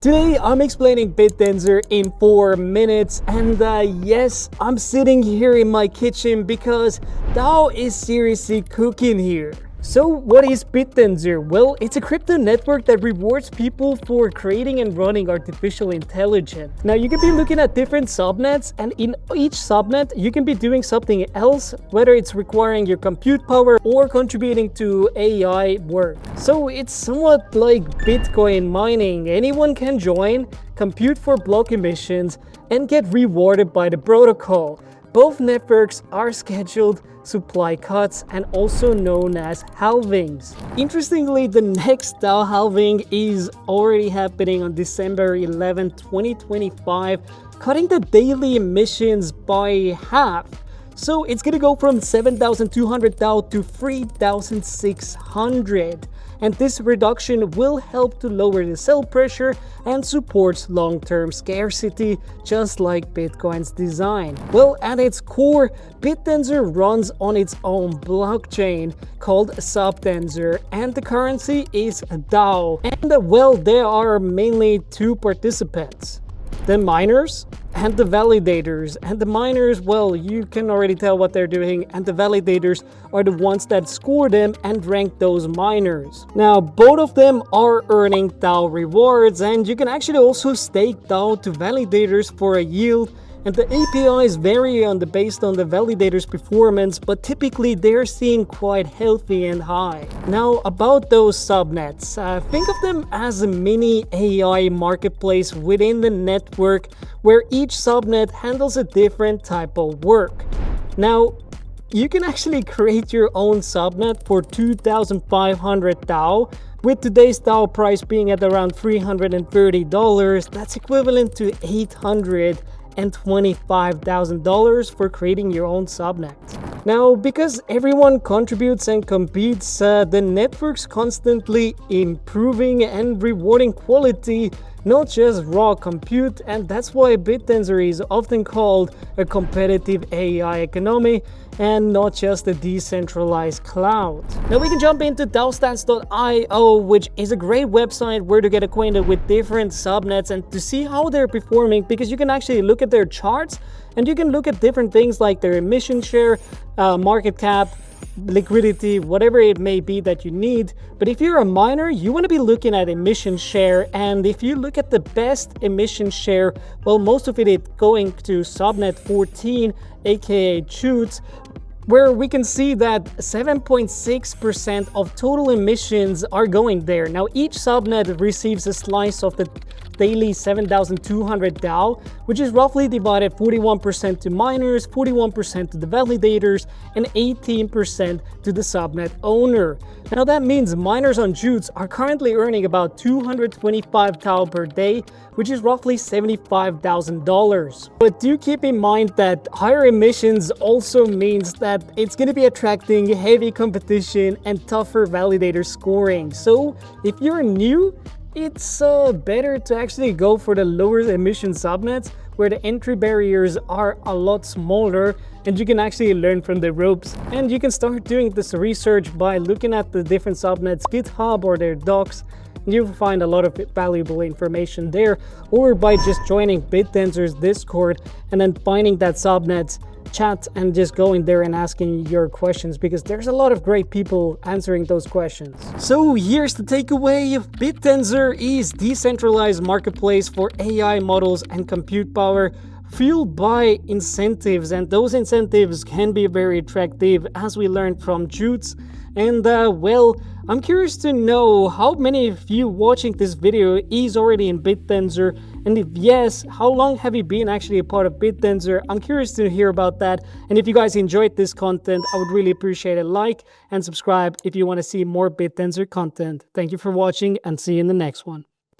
Today I'm explaining Bittensor in 4 minutes, and yes, I'm sitting here in my kitchen because DAO is seriously cooking here. So what is Bittensor? Well, it's a crypto network that rewards people for creating and running artificial intelligence. Now you can be looking at different subnets, and in each subnet you can be doing something else, whether it's requiring your compute power or contributing to AI work. So it's somewhat like Bitcoin mining. Anyone can join, compute for block emissions, and get rewarded by the protocol. Both networks are scheduled supply cuts and also known as halvings. Interestingly, the next DAO halving is already happening on December 11, 2025, cutting the daily emissions by half. So it's gonna go from 7,200 DAO to 3,600. And this reduction will help to lower the sell pressure and supports long-term scarcity, just like Bitcoin's design. Well, at its core, Bittensor runs on its own blockchain called Subtensor, and the currency is DAO. And well, there are mainly two participants: the miners and the validators. And the miners, well, you can already tell what they're doing, and the validators are the ones that score them and rank those miners. Now, both of them are earning DAO rewards, and you can actually also stake DAO to validators for a yield. And the APIs vary based on the validator's performance, but typically they're seen quite healthy and high. Now, about those subnets, think of them as a mini AI marketplace within the network where each subnet handles a different type of work. Now, you can actually create your own subnet for 2,500 DAO. With today's DAO price being at around $330, that's equivalent to $825,000 for creating your own subnet. Now, because everyone contributes and competes, the network's constantly improving and rewarding quality, not just raw compute, and that's why Bittensor is often called a competitive AI economy and not just a decentralized cloud. Now we can jump into TAOStats.io, which is a great website where to get acquainted with different subnets and to see how they're performing, because you can actually look at their charts and you can look at different things like their emission share, market cap, liquidity, whatever it may be that you need. But if you're a miner, you want to be looking at emission share, and if you look at the best emission share, well, most of it is going to subnet 14, aka Chutes, where we can see that 7.6% of total emissions are going there. Now each subnet receives a slice of the daily 7,200 DAO, which is roughly divided 41% to miners, 41% to the validators, and 18% to the subnet owner. Now that means miners on Chutes are currently earning about 225 DAO per day, which is roughly $75,000. But do keep in mind that higher emissions also means that it's going to be attracting heavy competition and tougher validator scoring. So if you're new, it's better to actually go for the lower emission subnets where the entry barriers are a lot smaller and you can actually learn from the ropes. And you can start doing this research by looking at the different subnets GitHub or their docs. You'll find a lot of valuable information there, or by just joining Bittensor's Discord and then finding that subnet chat and just going there and asking your questions, because there's a lot of great people answering those questions. So here's the takeaway: Bittensor is decentralized marketplace for AI models and compute power, fueled by incentives, and those incentives can be very attractive, as we learned from Chutes. And well, I'm curious to know how many of you watching this video is already in Bittensor, and if yes, how long have you been actually a part of Bittensor? I'm curious to hear about that. And if you guys enjoyed this content, I would really appreciate a like and subscribe if you want to see more Bittensor content. Thank you for watching, and see you in the next one.